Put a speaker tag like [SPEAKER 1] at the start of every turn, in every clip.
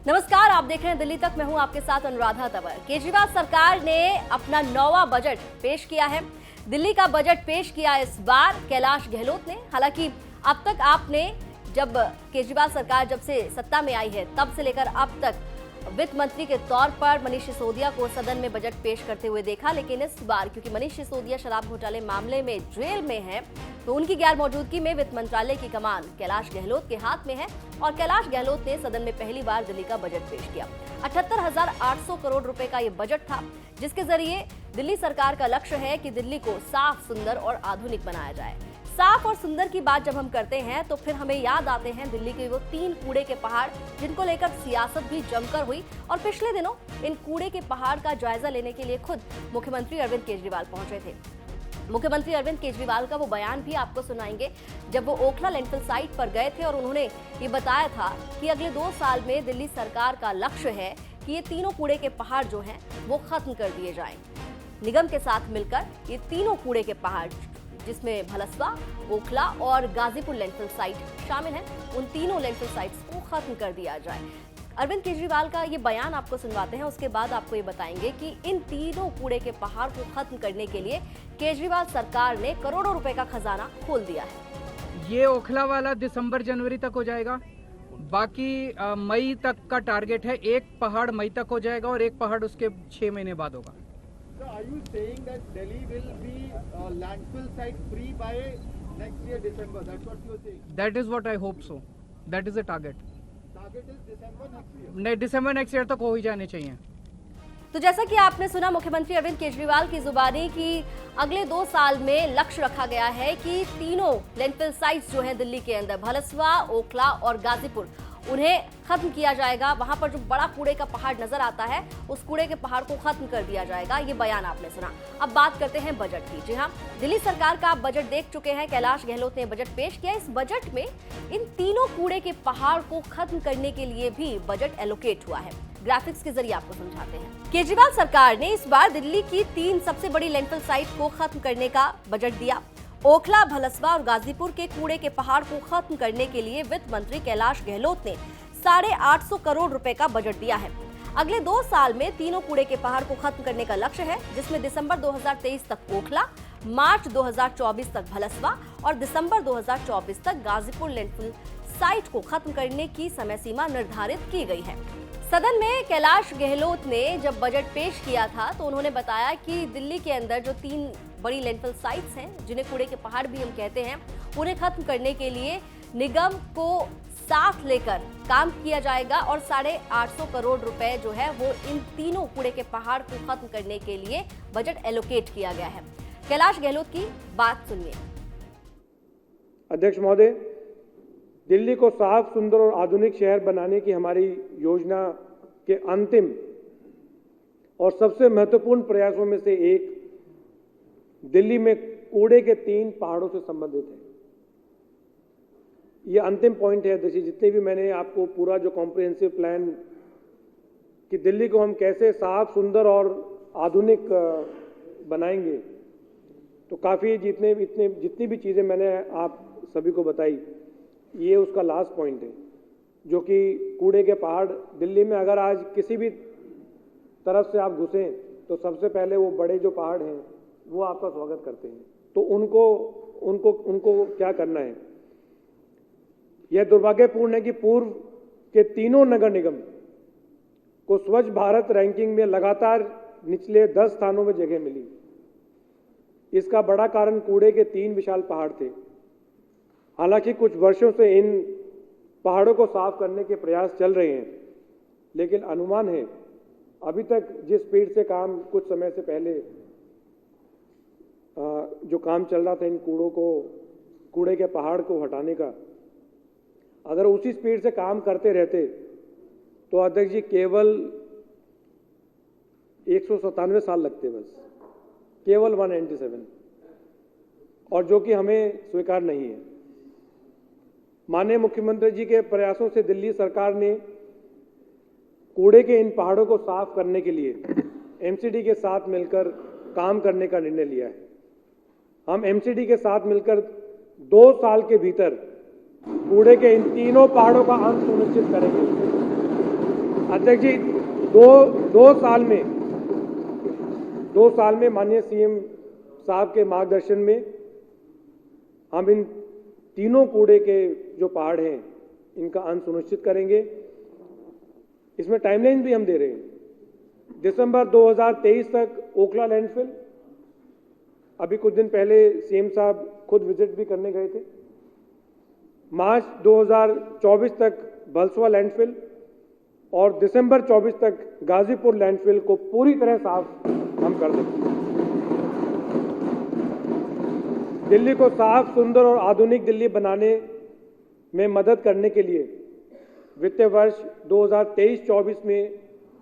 [SPEAKER 1] नमस्कार, आप देख रहे हैं दिल्ली तक। मैं हूं आपके साथ अनुराधा तंवर। केजरीवाल सरकार ने अपना 9वां बजट पेश किया है। दिल्ली का बजट पेश किया इस बार कैलाश गहलोत ने। हालांकि अब तक आपने जब केजरीवाल सरकार जब से सत्ता में आई है तब से लेकर अब तक वित्त मंत्री के तौर पर मनीष सिसोदिया को सदन में बजट पेश करते हुए देखा, लेकिन इस बार क्योंकि मनीष सिसोदिया शराब घोटाले मामले में जेल में हैं, तो उनकी गैर मौजूदगी में वित्त मंत्रालय की कमान कैलाश गहलोत के हाथ में है और कैलाश गहलोत ने सदन में पहली बार दिल्ली का बजट पेश किया। 78,800 करोड़ रुपए का ये बजट था, जिसके जरिए दिल्ली सरकार का लक्ष्य है कि दिल्ली को साफ, सुंदर और आधुनिक बनाया जाए। साफ और सुंदर की बात जब हम करते हैं तो फिर हमें याद आते हैं दिल्ली के वो 3 कूड़े के पहाड़, जिनको लेकर सियासत भी जमकर हुई। और पिछले दिनों इन कूड़े के पहाड़ का जायजा लेने के लिए खुद मुख्यमंत्री अरविंद केजरीवाल पहुंचे थे। मुख्यमंत्री अरविंद केजरीवाल का वो बयान भी आपको सुनाएंगे, जब वो ओखला लैंडफिल साइट पर गए थे और उन्होंने ये बताया था कि अगले 2 साल में दिल्ली सरकार का लक्ष्य है कि ये तीनों कूड़े के पहाड़ जो हैं वो खत्म कर दिए जाएं। निगम के साथ मिलकर ये तीनों कूड़े के पहाड़, जिसमें भलसवा, ओखला और गाजीपुर लैंडफिल साइट शामिल हैं, उन तीनों लैंडफिल साइट्स को खत्म कर दिया जाए। अरविंद केजरीवाल का ये बयान आपको सुनवाते हैं, उसके बाद आपको ये बताएंगे कि इन तीनों कूड़े के पहाड़ को खत्म करने के लिए केजरीवाल सरकार ने करोड़ों रुपए का खजाना खोल दिया है।
[SPEAKER 2] ये ओखला वाला दिसंबर जनवरी तक हो जाएगा, बाकी मई तक का टारगेट है। एक पहाड़ मई तक हो जाएगा और एक पहाड़ उसके 6 महीने बाद होगा।
[SPEAKER 3] So are you saying that Delhi will be landfill site free by next year December? That's what you're saying.
[SPEAKER 2] That is what I hope so. That is the target.
[SPEAKER 3] Target is December next year.
[SPEAKER 2] नहीं, दिसंबर next year तक हो ही जाने चाहिए।
[SPEAKER 1] तो जैसा कि आपने सुना मुख्यमंत्री अरविंद केजरीवाल की जुबानी कि अगले 2 साल में लक्ष्य रखा गया है कि तीनों लैंडफिल साइट्स जो हैं दिल्ली के अंदर, भलसवा, ओखला और गाजीपुर, उन्हें खत्म किया जाएगा। वहां पर जो बड़ा कूड़े का पहाड़ नजर आता है, उस कूड़े के पहाड़ को खत्म कर दिया जाएगा। ये बयान आपने सुना। अब बात करते हैं बजट की। जी हाँ, दिल्ली सरकार का आप बजट देख चुके हैं। कैलाश गहलोत ने बजट पेश किया। इस बजट में इन तीनों कूड़े के पहाड़ को खत्म करने के लिए भी बजट एलोकेट हुआ है। ग्राफिक्स के जरिए आपको समझाते हैं। केजरीवाल सरकार ने इस बार दिल्ली की 3 सबसे बड़ी लैंडफिल साइट को खत्म करने का बजट दिया। ओखला, भलसवा और गाजीपुर के कूड़े के पहाड़ को खत्म करने के लिए वित्त मंत्री कैलाश गहलोत ने 850 करोड़ रुपए का बजट दिया है। अगले 2 साल में तीनों कूड़े के पहाड़ को खत्म करने का लक्ष्य है, जिसमें दिसंबर 2023 तक ओखला, मार्च 2024 तक भलसवा और दिसंबर 2024 तक गाजीपुर लैंडफिल साइट को खत्म करने की समय सीमा निर्धारित की गई है। सदन में कैलाश गहलोत ने जब बजट पेश किया था तो उन्होंने बताया कि दिल्ली के अंदर जो 3 बड़ी लैंडफिल साइट्स हैं, जिन्हें कूड़े के पहाड़ भी हम कहते हैं, उन्हें खत्म करने के लिए निगम को साथ लेकर काम किया जाएगा और 850 करोड़ रुपए जो है वो इन तीनों कूड़े के पहाड़ को खत्म करने के लिए बजट एलोकेट किया गया है। कैलाश गहलोत की बात सुनिए।
[SPEAKER 4] अध्यक्ष महोदय, दिल्ली को साफ, सुंदर और आधुनिक शहर बनाने की हमारी योजना के अंतिम और सबसे महत्वपूर्ण प्रयासों में से एक दिल्ली में कूड़े के 3 पहाड़ों से संबंधित है। ये अंतिम पॉइंट है अध्यक्ष। जितने भी मैंने आपको पूरा जो कॉम्प्रिहेंसिव प्लान कि दिल्ली को हम कैसे साफ, सुंदर और आधुनिक बनाएंगे, तो काफ़ी जितनी भी चीज़ें मैंने आप सभी को बताई, ये उसका लास्ट पॉइंट है, जो कि कूड़े के पहाड़। दिल्ली में अगर आज किसी भी तरफ से आप घुसें तो सबसे पहले वो बड़े जो पहाड़ हैं वो आपका स्वागत करते हैं। तो उनको क्या करना है? यह दुर्भाग्यपूर्ण है कि पूर्व के तीनों नगर निगम को स्वच्छ भारत रैंकिंग में लगातार निचले 10 स्थानों में जगह मिली। इसका बड़ा कारण कूड़े के 3 विशाल पहाड़ थे। हालांकि कुछ वर्षों से इन पहाड़ों को साफ करने के प्रयास चल रहे हैं, लेकिन अनुमान है अभी तक जिस स्पीड से काम कुछ समय से पहले जो काम चल रहा था इन कूड़े के पहाड़ को हटाने का, अगर उसी स्पीड से काम करते रहते तो अध्यक्ष जी केवल 197 साल लगते, बस केवल 197, और जो कि हमें स्वीकार नहीं है। माननीय मुख्यमंत्री जी के प्रयासों से दिल्ली सरकार ने कूड़े के इन पहाड़ों को साफ करने के लिए एमसीडी के साथ मिलकर काम करने का निर्णय लिया है। हम एमसीडी के साथ मिलकर 2 साल के भीतर कूड़े के इन तीनों पहाड़ों का अंत सुनिश्चित करेंगे। अध्यक्ष जी, दो साल में माननीय सीएम साहब के मार्गदर्शन में हम इन तीनों कूड़े के जो पहाड़ हैं इनका अंत सुनिश्चित करेंगे। इसमें टाइमलाइन भी हम दे रहे हैं। दिसंबर 2023 तक ओखला लैंडफिल, अभी कुछ दिन पहले सीएम साहब खुद विजिट भी करने गए थे। मार्च 2024 तक बलसवा लैंडफिल और दिसंबर 24 तक गाजीपुर लैंडफिल को पूरी तरह साफ हम कर देंगे। दिल्ली को साफ, सुंदर और आधुनिक दिल्ली बनाने में मदद करने के लिए वित्तीय वर्ष 2023-24 में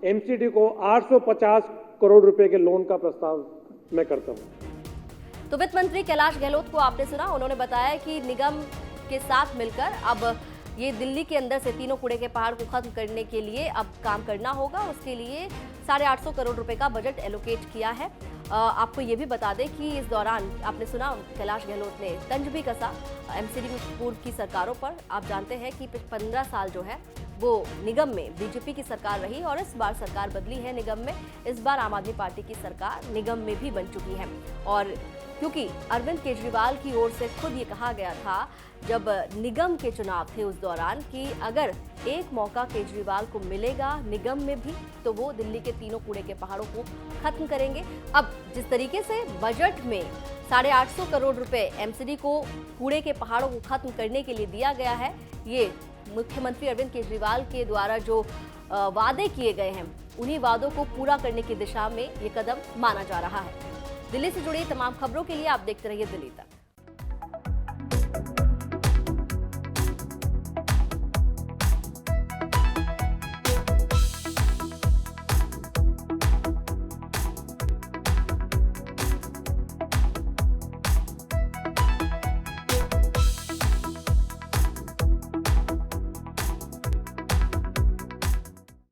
[SPEAKER 4] एमसीडी को 850 करोड़ रुपए के लोन का प्रस्ताव मैं करता हूं।
[SPEAKER 1] तो वित्त मंत्री कैलाश गहलोत को आपने सुना, उन्होंने बताया कि निगम के साथ मिलकर अब ये दिल्ली के अंदर से तीनों कूड़े के पहाड़ को खत्म करने के लिए अब काम करना होगा। उसके लिए 850 करोड़ रुपए का बजट एलोकेट किया है। आपको ये भी बता दें कि इस दौरान आपने सुना कैलाश गहलोत ने तंज भी कसा एमसीडी पूर्व की सरकारों पर। आप जानते हैं कि 15 साल जो है वो निगम में बीजेपी की सरकार रही और इस बार सरकार बदली है निगम में। इस बार आम आदमी पार्टी की सरकार निगम में भी बन चुकी है। और क्योंकि अरविंद केजरीवाल की ओर से खुद ये कहा गया था जब निगम के चुनाव थे उस दौरान कि अगर एक मौका केजरीवाल को मिलेगा निगम में भी तो वो दिल्ली के तीनों कूड़े के पहाड़ों को खत्म करेंगे। अब जिस तरीके से बजट में 850 करोड़ रुपए एमसीडी को कूड़े के पहाड़ों को खत्म करने के लिए दिया गया है, ये मुख्यमंत्री अरविंद केजरीवाल के द्वारा जो वादे किए गए हैं उन्हीं वादों को पूरा करने की दिशा में ये कदम माना जा रहा है। दिल्ली से जुड़ी तमाम खबरों के लिए आप देखते रहिए दिल्ली तक।